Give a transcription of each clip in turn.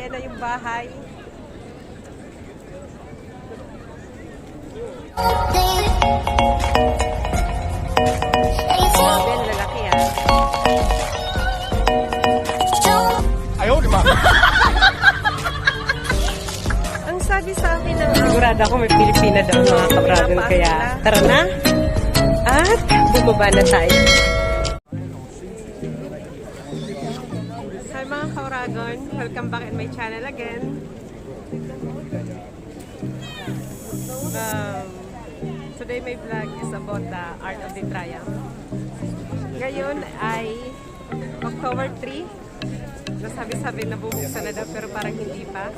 Ayan na yung bahay. Grabe, lalaki ah. Ayaw, di ba? Ang sabi sa akin ng Sigurado ako may Pilipina daw mga kabragon, kaya tara na at bumaba na tayo. Hi mga kauragon, welcome back in my channel again. Today my vlog is about the art of the Triomphe. Ngayon ay October 3. Nasabi-sabi na bubuksan na daw pero parang hindi pa.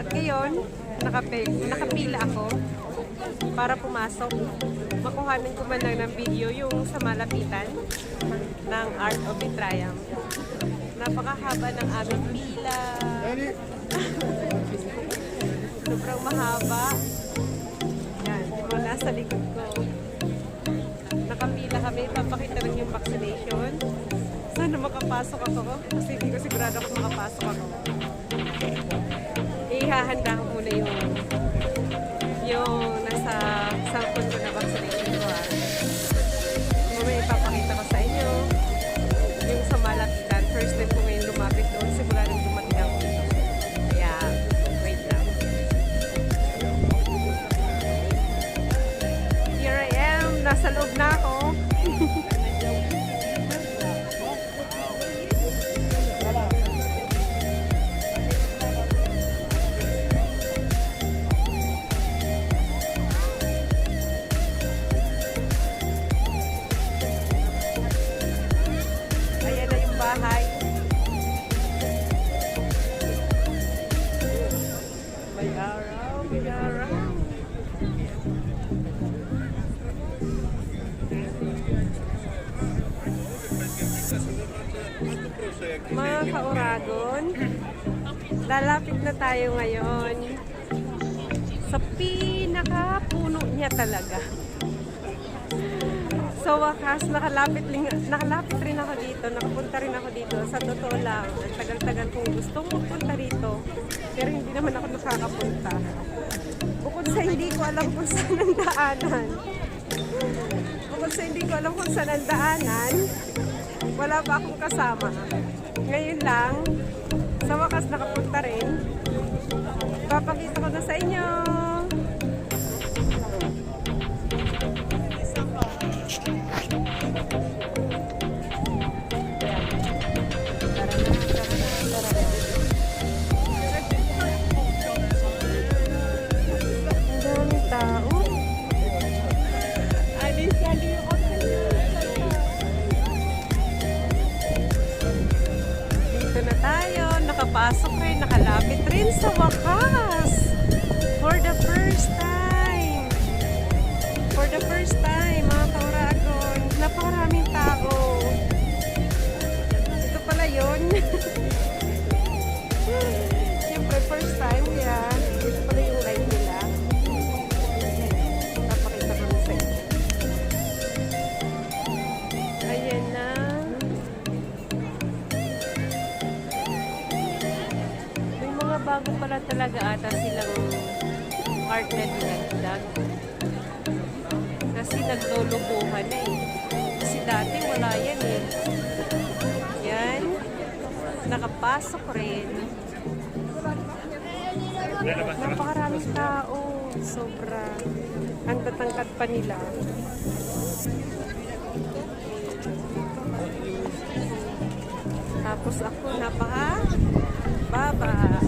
At ngayon, nakapila ako para pumasok. Makuhanan ko man lang ng video yung sa malapitan ng Art of the Triomphe. Napakahaba ng aming pila. Sobrang mahaba. Yan, diba, nasa likod ko. Nakapila kami, papakita lang yung vaccination. Sana makapasok ako kasi hindi ko sigurado kung makapasok ako. Ihahanda ko muna yung nasa sample ko na vaccination ko ha. Mamaya ipapakita ko sa inyo yung sa malapitan. First time ko ngayon lumapit doon. Sigurado dumating ako dito. Kaya, wait lang. Here I am. Nasa loob na ako. Bahay. May araw, may araw. Mga kauragon, lalapit na tayo ngayon sa pinakapuno niya talaga. So wakas, nakalapit rin ako dito, nakapunta rin ako dito. Sa totoo lang, ang tagal-tagal kong gustong magpunta dito, pero hindi naman ako nakakapunta. Bukod sa hindi ko alam kung saan ang daanan. Wala pa akong kasama. Ngayon lang, sa wakas nakapunta rin. Papakita ko na sa inyo. Nakapasok rin, nakalapit rin sa wakas. For the first time, mga kauragon. Napakaraming tao. Ito pala yun. Siyempre, first time, kaya ito pala yung live nila. Napakita ko sa inyo. Ayan na. Bago pala talaga ata silang art na dinagdag. Kasi naglulubuhan na eh. Kasi dati wala yan eh. Yan. Nakapasok rin. Napakaraming tao. Sobra. Ang tatangkad pa nila. Tapos ako napaka-baba.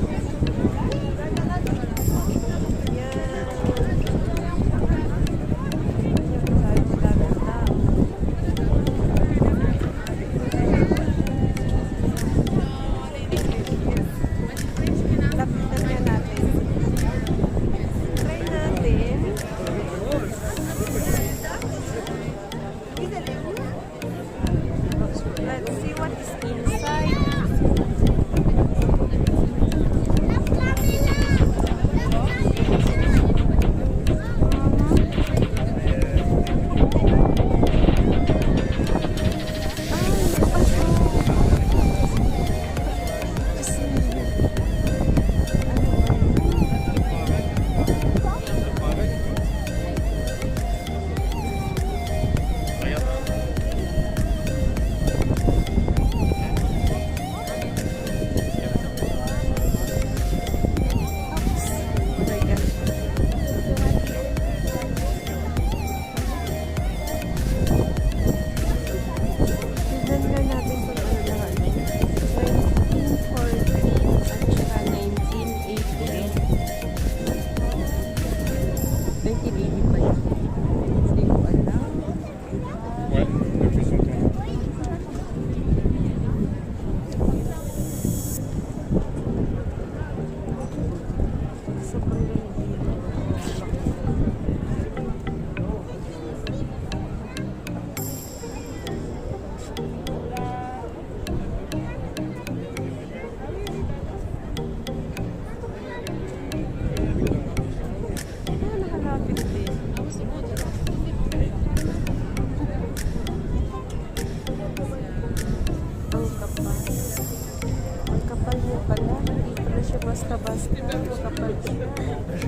Let's see what is inside. siya basta-basta makapal. Je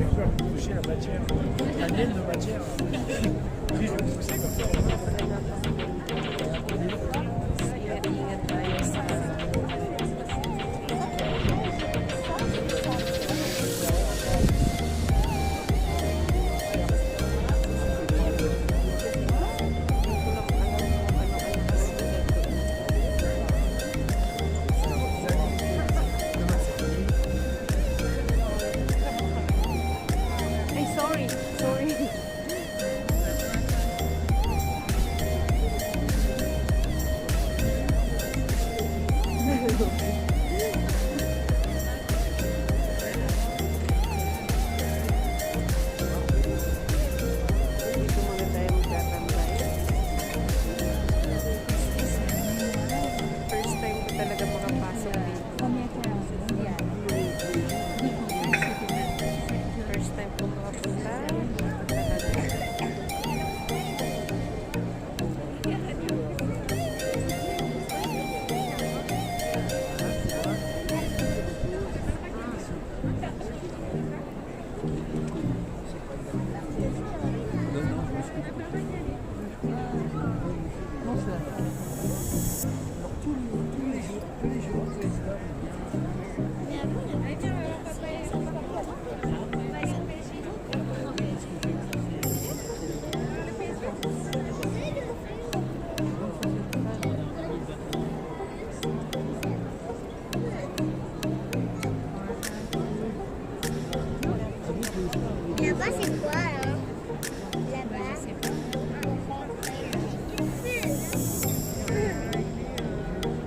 vais pouvoir toucher la matière, la mienne de matière. Puis je vais pousser comme ça. Ingat-ingat tayo sa Là-bas, c'est quoi, hein? Là-bas.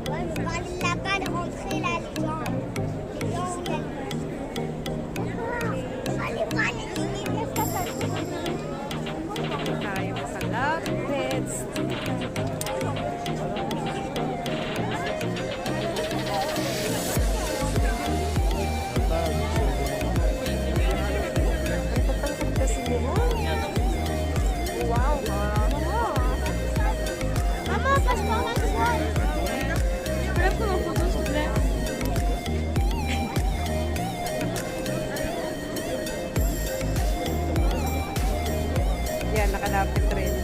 Ouais, mais parlez là-bas de rentrer là, les gens. Les gens, allez voir les lignes, qu'est-ce que ça fait? tayo sa lapits. Maman, passe-moi la toile. Je peux la prendre en photo, s'il vous plaît? Yan, nakalapit rin.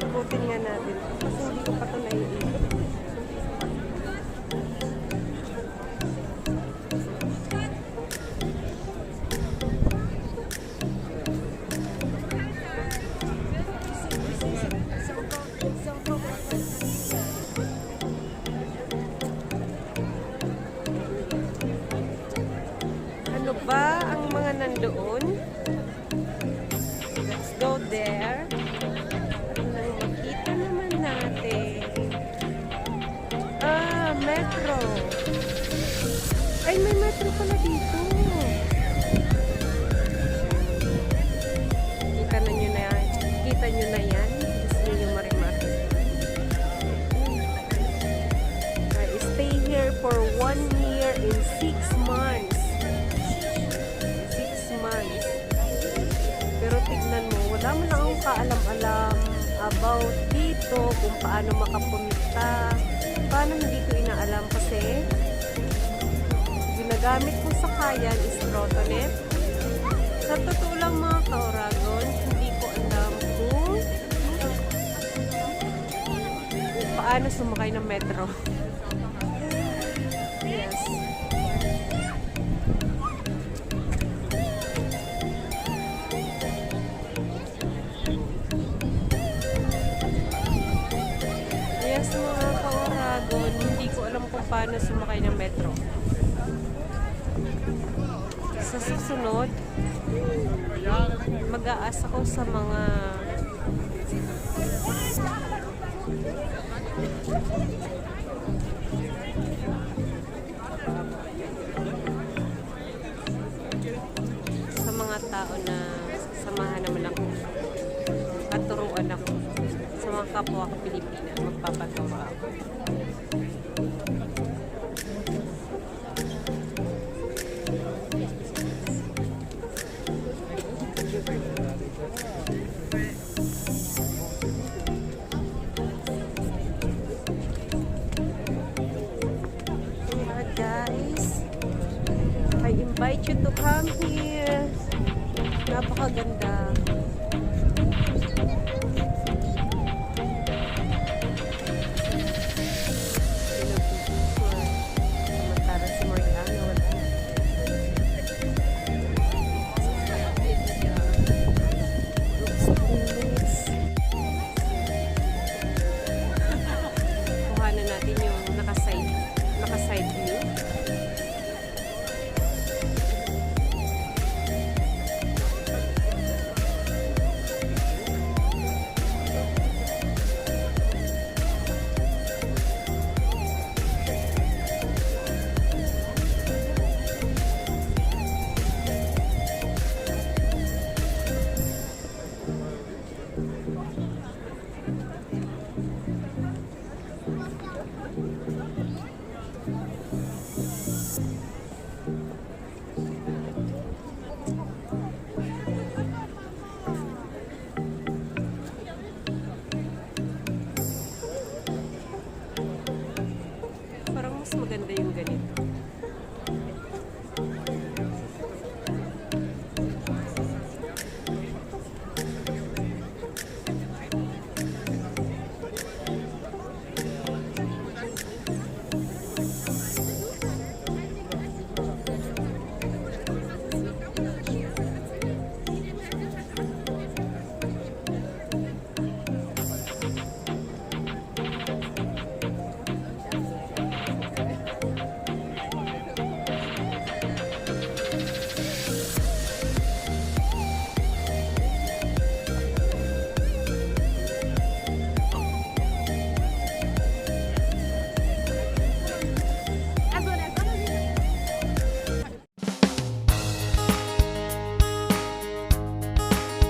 Ikutin nga natin. Kasi hindi ko pa ito naiikot. Ano ba ang mga nandoon? Let's go there. Nang makita naman natin. Metro. Ay, may metro pala dito. Kita nyo na yan. Kita nyo na yan. Gusto nyo marimar. I stay here for 1 year and 6 months. 6 months. Pero tignan mo, wala mo lang akong kaalam-alam about dito, kung paano makapunta. Paano hindi ko inaalam kasi ginagamit kong sakayan is Trotonet. Sa totoo lang mga kauragon, hindi ko alam kung paano sumakay ng metro. Yes. Yes, mga kauragon, hindi ko alam kung paano sumakay ng metro. Sa susunod, mag-aasa ko sa mga Sa mga tao na samahan naman ako, katuruan ako, sa mga kapwa ko Pilipina, magpapatawa ako. Yeah, guys, I invite you to come here. Napakaganda. Samantara si Mariano, wala. Kuhanan natin yung naka-side view. Parang mas maganda yung ganito.